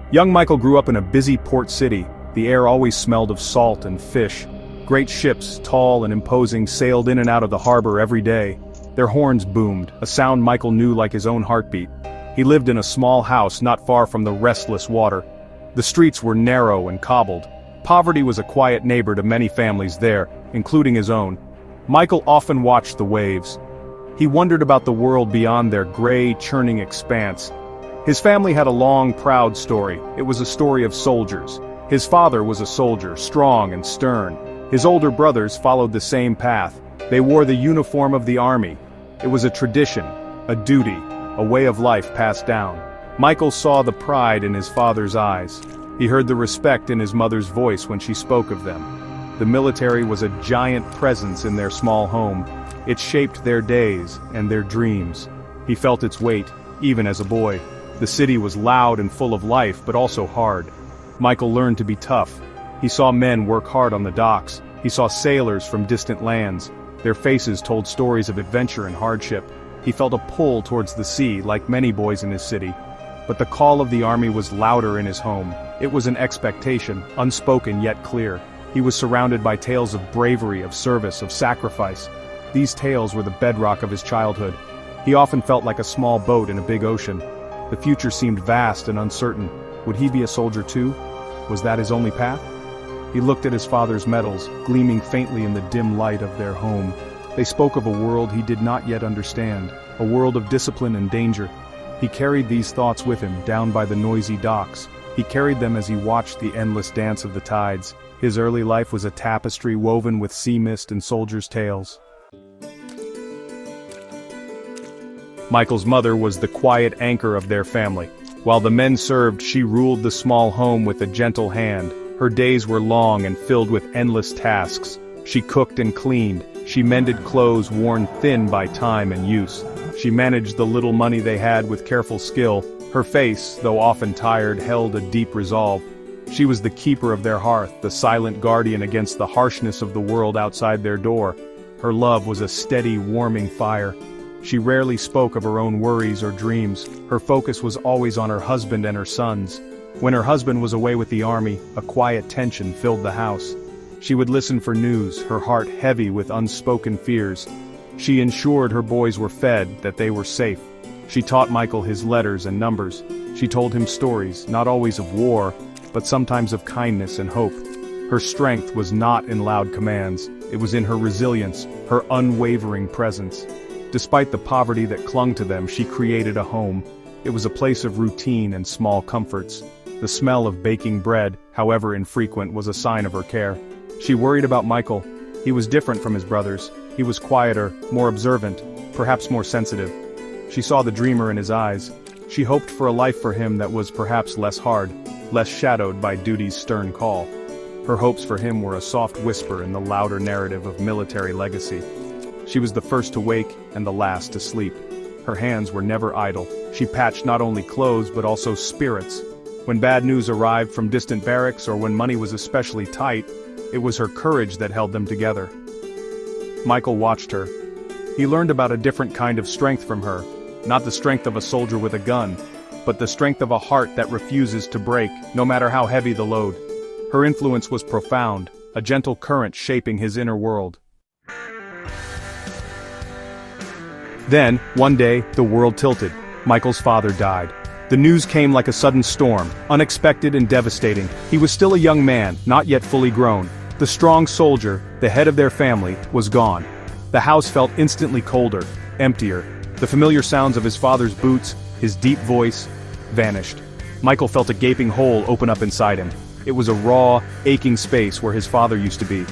Young Michael grew up in a busy port city. The air always smelled of salt and fish. Great ships, tall and imposing, sailed in and out of the harbor every day. Their horns boomed, a sound Michael knew like his own heartbeat. He lived in a small house not far from the restless water. The streets were narrow and cobbled. Poverty was a quiet neighbor to many families there, including his own. Michael often watched the waves. He wondered about the world beyond their gray, churning expanse. His family had a long, proud story. It was a story of soldiers. His father was a soldier, strong and stern. His older brothers followed the same path. They wore the uniform of the army. It was a tradition, a duty, a way of life passed down. Michael saw the pride in his father's eyes. He heard the respect in his mother's voice when she spoke of them. The military was a giant presence in their small home. It shaped their days and their dreams. He felt its weight, even as a boy. The city was loud and full of life, but also hard. Michael learned to be tough. He saw men work hard on the docks. He saw sailors from distant lands. Their faces told stories of adventure and hardship. He felt a pull towards the sea, like many boys in his city. But the call of the army was louder in his home. It was an expectation, unspoken yet clear. He was surrounded by tales of bravery, of service, of sacrifice. These tales were the bedrock of his childhood. He often felt like a small boat in a big ocean. The future seemed vast and uncertain. Would he be a soldier too? Was that his only path? He looked at his father's medals, gleaming faintly in the dim light of their home. They spoke of a world he did not yet understand, a world of discipline and danger. He carried these thoughts with him, down by the noisy docks. He carried them as he watched the endless dance of the tides. His early life was a tapestry woven with sea mist and soldiers' tales. Michael's mother was the quiet anchor of their family. While the men served, she ruled the small home with a gentle hand. Her days were long and filled with endless tasks. She cooked and cleaned. She mended clothes worn thin by time and use. She managed the little money they had with careful skill. Her face, though often tired, held a deep resolve. She was the keeper of their hearth, the silent guardian against the harshness of the world outside their door. Her love was a steady, warming fire. She rarely spoke of her own worries or dreams. Her focus was always on her husband and her sons. When her husband was away with the army, a quiet tension filled the house. She would listen for news, her heart heavy with unspoken fears. She ensured her boys were fed, that they were safe. She taught Michael his letters and numbers. She told him stories, not always of war, but sometimes of kindness and hope. Her strength was not in loud commands. It was in her resilience, her unwavering presence. Despite the poverty that clung to them, she created a home. It was a place of routine and small comforts. The smell of baking bread, however infrequent, was a sign of her care. She worried about Michael. He was different from his brothers. He was quieter, more observant, perhaps more sensitive. She saw the dreamer in his eyes. She hoped for a life for him that was perhaps less hard, less shadowed by duty's stern call. Her hopes for him were a soft whisper in the louder narrative of military legacy. She was the first to wake and the last to sleep. Her hands were never idle. She patched not only clothes but also spirits. When bad news arrived from distant barracks or when money was especially tight, it was her courage that held them together. Michael watched her. He learned about a different kind of strength from her, not the strength of a soldier with a gun, but the strength of a heart that refuses to break, no matter how heavy the load. Her influence was profound, a gentle current shaping his inner world. Then, one day, the world tilted. Michael's father died. The news came like a sudden storm, unexpected and devastating. He was still a young man, not yet fully grown. The strong soldier, the head of their family, was gone. The house felt instantly colder, emptier. The familiar sounds of his father's boots, his deep voice, vanished. Michael felt a gaping hole open up inside him. It was a raw, aching space where his father used to be.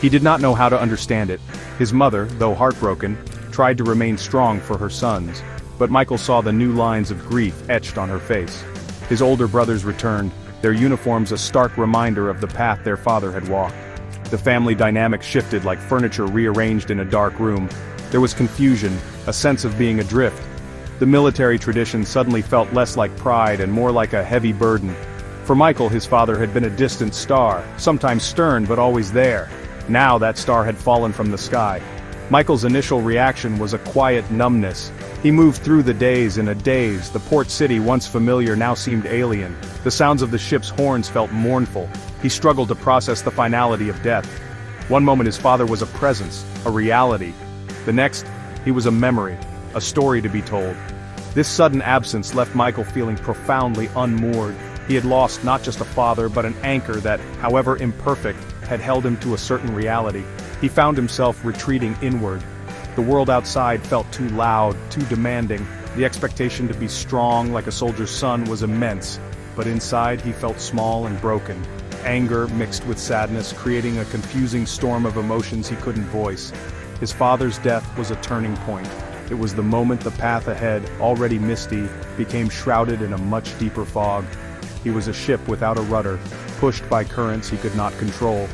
He did not know how to understand it. His mother, though heartbroken, tried to remain strong for her sons. But Michael saw the new lines of grief etched on her face. His older brothers returned, their uniforms a stark reminder of the path their father had walked. The family dynamic shifted like furniture rearranged in a dark room. There was confusion, a sense of being adrift. The military tradition suddenly felt less like pride and more like a heavy burden. For Michael, his father had been a distant star, sometimes stern but always there. Now that star had fallen from the sky. Michael's initial reaction was a quiet numbness. He moved through the days in a daze. The port city, once familiar, now seemed alien. The sounds of the ship's horns felt mournful. He struggled to process the finality of death. One moment his father was a presence, a reality. The next, he was a memory, a story to be told. This sudden absence left Michael feeling profoundly unmoored. He had lost not just a father but an anchor that, however imperfect, had held him to a certain reality. He found himself retreating inward. The world outside felt too loud, too demanding. The expectation to be strong like a soldier's son was immense, but inside he felt small and broken. Anger mixed with sadness, creating a confusing storm of emotions he couldn't voice. His father's death was a turning point. It was the moment the path ahead, already misty, became shrouded in a much deeper fog. He was a ship without a rudder, pushed by currents he could not control.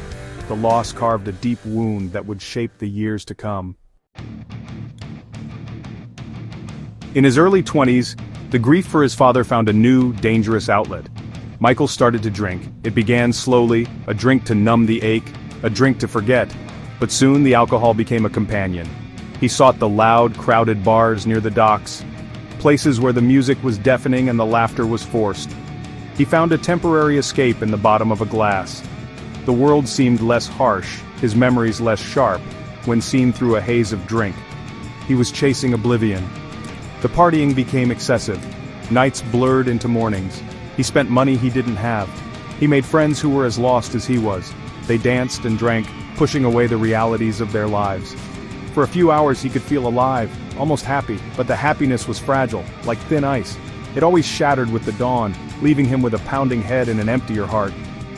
The loss carved a deep wound that would shape the years to come. In his early 20s, the grief for his father found a new, dangerous outlet. Michael started to drink. It began slowly, a drink to numb the ache, a drink to forget. But soon the alcohol became a companion. He sought the loud, crowded bars near the docks, places where the music was deafening and the laughter was forced. He found a temporary escape in the bottom of a glass. The world seemed less harsh, his memories less sharp, when seen through a haze of drink. He was chasing oblivion. The partying became excessive. Nights blurred into mornings. He spent money he didn't have. He made friends who were as lost as he was. They danced and drank, pushing away the realities of their lives. For a few hours he could feel alive, almost happy, but the happiness was fragile, like thin ice. It always shattered with the dawn, leaving him with a pounding head and an emptier heart.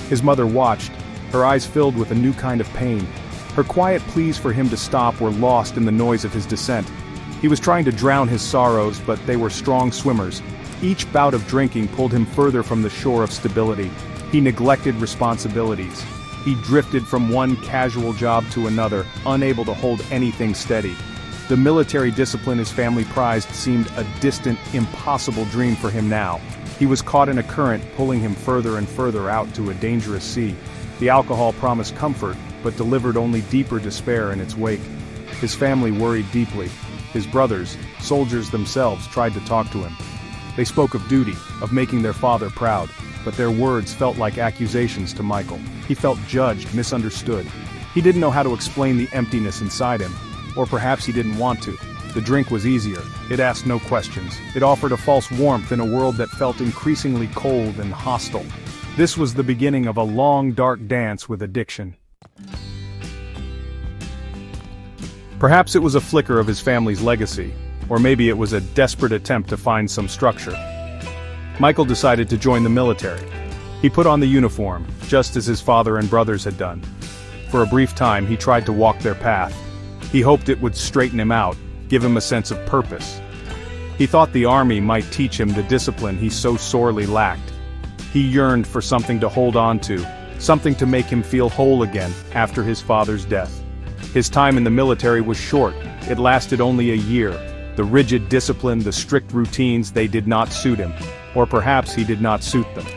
His mother watched, her eyes filled with a new kind of pain. Her quiet pleas for him to stop were lost in the noise of his descent. He was trying to drown his sorrows, but they were strong swimmers. Each bout of drinking pulled him further from the shore of stability. He neglected responsibilities. He drifted from one casual job to another, unable to hold anything steady. The military discipline his family prized seemed a distant, impossible dream for him now. He was caught in a current, pulling him further and further out to a dangerous sea. The alcohol promised comfort, but delivered only deeper despair in its wake. His family worried deeply. His brothers, soldiers themselves, tried to talk to him. They spoke of duty, of making their father proud, but their words felt like accusations to Michael. He felt judged, misunderstood. He didn't know how to explain the emptiness inside him, or perhaps he didn't want to. The drink was easier. It asked no questions. It offered a false warmth in a world that felt increasingly cold and hostile. This was the beginning of a long, dark dance with addiction. Perhaps it was a flicker of his family's legacy, or maybe it was a desperate attempt to find some structure. Michael decided to join the military. He put on the uniform, just as his father and brothers had done. For a brief time he tried to walk their path. He hoped it would straighten him out, give him a sense of purpose. He thought the army might teach him the discipline he so sorely lacked. He yearned for something to hold on to, something to make him feel whole again after his father's death. His time in the military was short. It lasted only a year. The rigid discipline, the strict routines, they did not suit him. Or perhaps he did not suit them.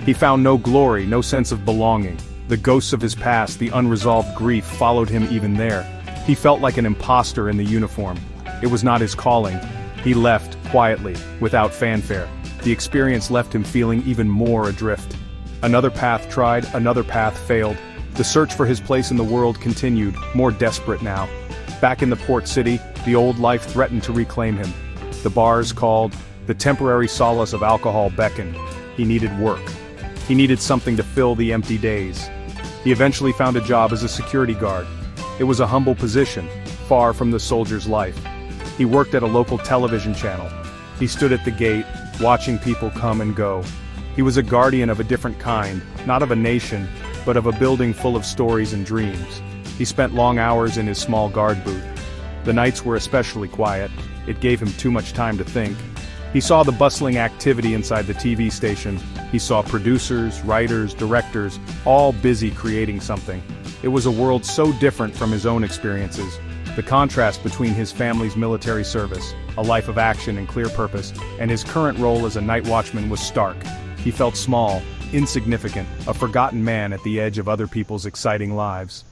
He found no glory, no sense of belonging. The ghosts of his past, the unresolved grief, followed him even there. He felt like an imposter in the uniform. It was not his calling. He left, quietly, without fanfare. The experience left him feeling even more adrift. Another path tried, another path failed. The search for his place in the world continued, more desperate now. Back in the port city, the old life threatened to reclaim him. The bars called, the temporary solace of alcohol beckoned. He needed work. He needed something to fill the empty days. He eventually found a job as a security guard. It was a humble position, far from the soldier's life. He worked at a local television channel. He stood at the gate, watching people come and go. He was a guardian of a different kind, not of a nation, but of a building full of stories and dreams. He spent long hours in his small guard booth. The nights were especially quiet. It gave him too much time to think. He saw the bustling activity inside the TV station. He saw producers, writers, directors, all busy creating something. It was a world so different from his own experiences. The contrast between his family's military service, a life of action and clear purpose, and his current role as a night watchman was stark. He felt small, insignificant, a forgotten man at the edge of other people's exciting lives.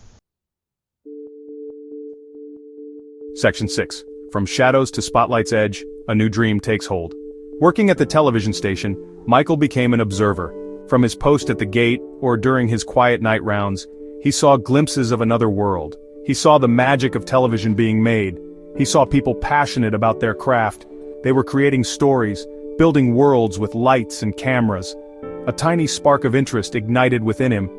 Section 6. From Shadows to Spotlight's Edge, a new dream takes hold. Working at the television station, Michael became an observer. From his post at the gate, or during his quiet night rounds, he saw glimpses of another world. He saw the magic of television being made. He saw people passionate about their craft. They were creating stories, building worlds with lights and cameras. A tiny spark of interest ignited within him.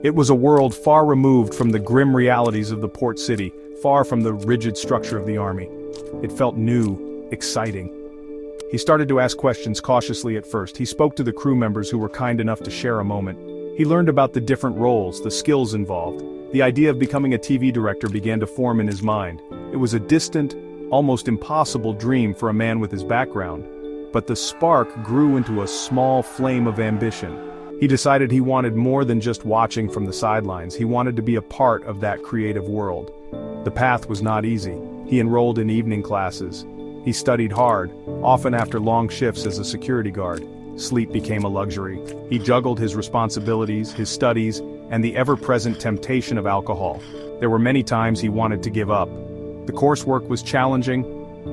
It was a world far removed from the grim realities of the port city, far from the rigid structure of the army. It felt new, exciting. He started to ask questions cautiously at first. He spoke to the crew members who were kind enough to share a moment. He learned about the different roles, the skills involved. The idea of becoming a TV director began to form in his mind. It was a distant, almost impossible dream for a man with his background. But the spark grew into a small flame of ambition. He decided he wanted more than just watching from the sidelines. He wanted to be a part of that creative world. The path was not easy. He enrolled in evening classes. He studied hard, often after long shifts as a security guard. Sleep became a luxury. He juggled his responsibilities, his studies, and the ever-present temptation of alcohol. There were many times he wanted to give up. The coursework was challenging.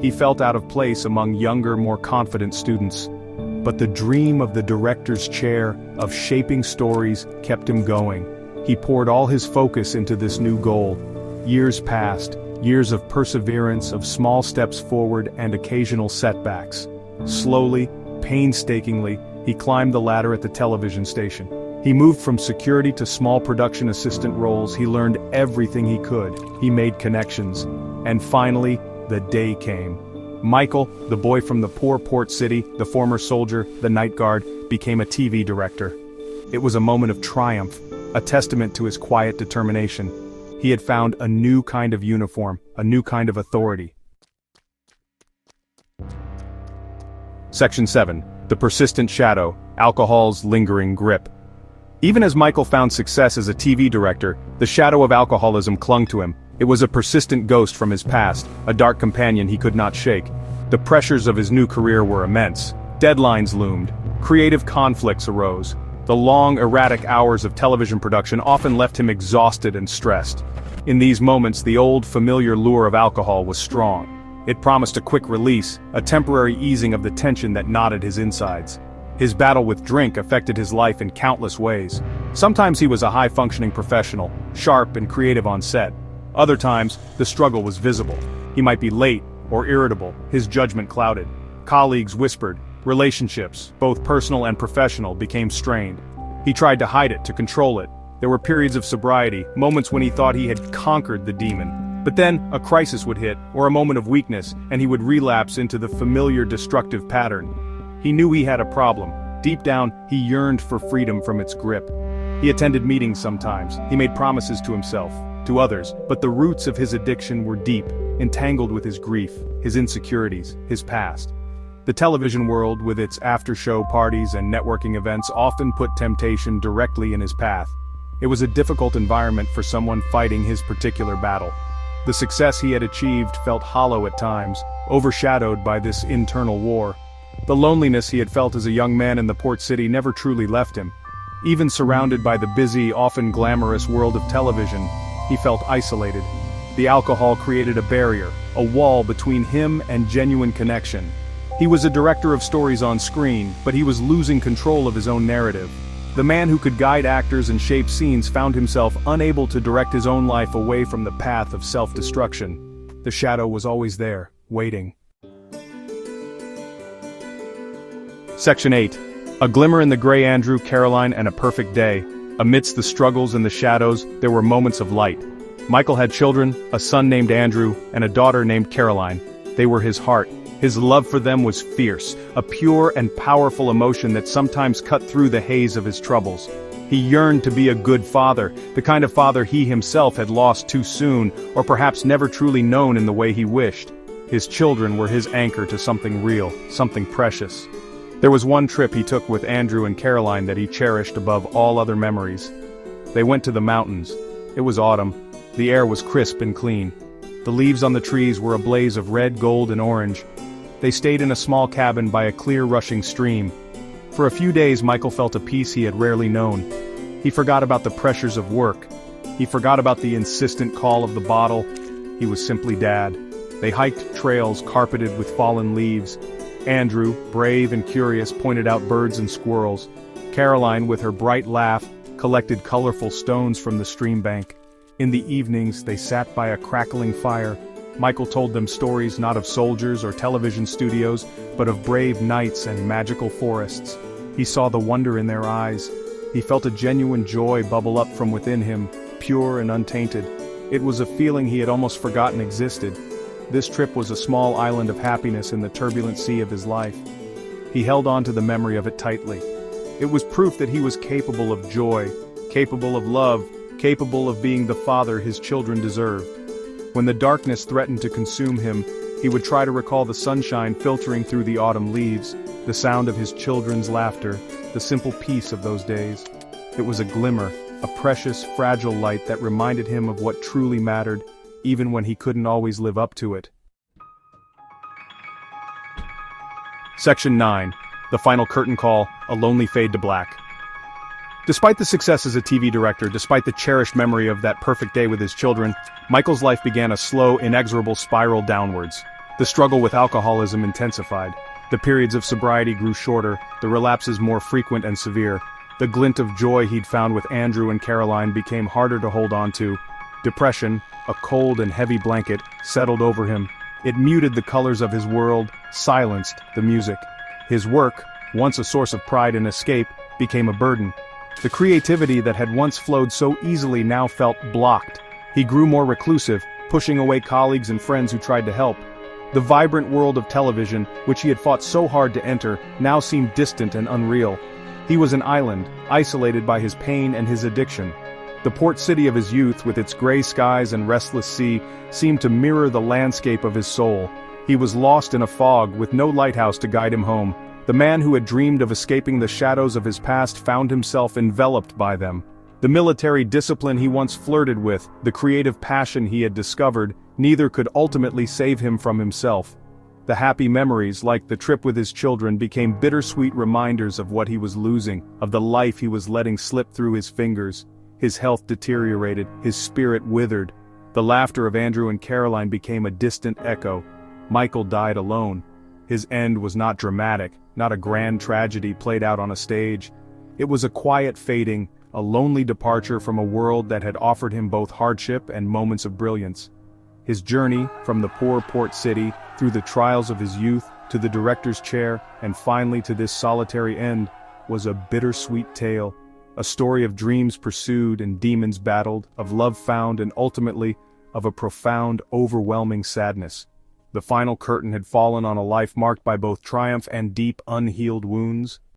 He felt out of place among younger, more confident students. But the dream of the director's chair, of shaping stories, kept him going. He poured all his focus into this new goal. Years passed, years of perseverance, of small steps forward and occasional setbacks. Slowly, painstakingly, he climbed the ladder at the television station. He moved from security to small production assistant roles. He learned everything he could. He made connections. And finally, the day came. Michael, the boy from the poor port city, the former soldier, the night guard, became a TV director. It was a moment of triumph, a testament to his quiet determination. He had found a new kind of uniform, a new kind of authority. Section 7. The Persistent Shadow, Alcohol's Lingering Grip. Even as Michael found success as a TV director, the shadow of alcoholism clung to him. It was a persistent ghost from his past, a dark companion he could not shake. The pressures of his new career were immense. Deadlines loomed. Creative conflicts arose. The long, erratic hours of television production often left him exhausted and stressed. In these moments, the old, familiar lure of alcohol was strong. It promised a quick release, a temporary easing of the tension that knotted his insides. His battle with drink affected his life in countless ways. Sometimes he was a high-functioning professional, sharp and creative on set. Other times, the struggle was visible. He might be late or irritable, his judgment clouded. Colleagues whispered. Relationships, both personal and professional, became strained. He tried to hide it, to control it. There were periods of sobriety, moments when he thought he had conquered the demon. But then, a crisis would hit, or a moment of weakness, and he would relapse into the familiar destructive pattern. He knew he had a problem. Deep down, he yearned for freedom from its grip. He attended meetings sometimes. He made promises to himself, to others, but the roots of his addiction were deep, entangled with his grief, his insecurities, his past. The television world, with its after-show parties and networking events, often put temptation directly in his path. It was a difficult environment for someone fighting his particular battle. The success he had achieved felt hollow at times, overshadowed by this internal war. The loneliness he had felt as a young man in the port city never truly left him. Even surrounded by the busy, often glamorous world of television, he felt isolated. The alcohol created a barrier, a wall between him and genuine connection. He was a director of stories on screen, but he was losing control of his own narrative. The man who could guide actors and shape scenes found himself unable to direct his own life away from the path of self-destruction. The shadow was always there, waiting. Section 8. A glimmer in the gray. Andrew, Caroline, and a perfect day. Amidst the struggles and the shadows, there were moments of light. Michael had children, a son named Andrew, and a daughter named Caroline. They were his heart. His love for them was fierce, a pure and powerful emotion that sometimes cut through the haze of his troubles. He yearned to be a good father, the kind of father he himself had lost too soon, or perhaps never truly known in the way he wished. His children were his anchor to something real, something precious. There was one trip he took with Andrew and Caroline that he cherished above all other memories. They went to the mountains. It was autumn. The air was crisp and clean. The leaves on the trees were a blaze of red, gold, and orange. They stayed in a small cabin by a clear, rushing stream. For a few days, Michael felt a peace he had rarely known. He forgot about the pressures of work. He forgot about the insistent call of the bottle. He was simply Dad. They hiked trails carpeted with fallen leaves. Andrew, brave and curious, pointed out birds and squirrels. Caroline, with her bright laugh, collected colorful stones from the stream bank. In the evenings, they sat by a crackling fire. Michael told them stories not of soldiers or television studios, but of brave knights and magical forests. He saw the wonder in their eyes. He felt a genuine joy bubble up from within him, pure and untainted. It was a feeling he had almost forgotten existed. This trip was a small island of happiness in the turbulent sea of his life. He held on to the memory of it tightly. It was proof that he was capable of joy, capable of love, capable of being the father his children deserved. When the darkness threatened to consume him, he would try to recall the sunshine filtering through the autumn leaves, the sound of his children's laughter, the simple peace of those days. It was a glimmer, a precious, fragile light that reminded him of what truly mattered, even when he couldn't always live up to it. Section 9. The Final Curtain Call, A Lonely Fade to Black. Despite the success as a TV director, despite the cherished memory of that perfect day with his children, Michael's life began a slow, inexorable spiral downwards. The struggle with alcoholism intensified. The periods of sobriety grew shorter, the relapses more frequent and severe. The glint of joy he'd found with Andrew and Caroline became harder to hold on to. Depression, a cold and heavy blanket, settled over him. It muted the colors of his world, silenced the music. His work, once a source of pride and escape, became a burden. The creativity that had once flowed so easily now felt blocked. He grew more reclusive, pushing away colleagues and friends who tried to help. The vibrant world of television, which he had fought so hard to enter, now seemed distant and unreal. He was an island, isolated by his pain and his addiction. The port city of his youth, with its gray skies and restless sea, seemed to mirror the landscape of his soul. He was lost in a fog, with no lighthouse to guide him home. The man who had dreamed of escaping the shadows of his past found himself enveloped by them. The military discipline he once flirted with, the creative passion he had discovered, neither could ultimately save him from himself. The happy memories, like the trip with his children, became bittersweet reminders of what he was losing, of the life he was letting slip through his fingers. His health deteriorated, his spirit withered. The laughter of Andrew and Caroline became a distant echo. Michael died alone. His end was not dramatic, not a grand tragedy played out on a stage. It was a quiet fading, a lonely departure from a world that had offered him both hardship and moments of brilliance. His journey, from the poor port city, through the trials of his youth, to the director's chair, and finally to this solitary end, was a bittersweet tale. A story of dreams pursued and demons battled, of love found and ultimately, of a profound, overwhelming sadness. The final curtain had fallen on a life marked by both triumph and deep, unhealed wounds.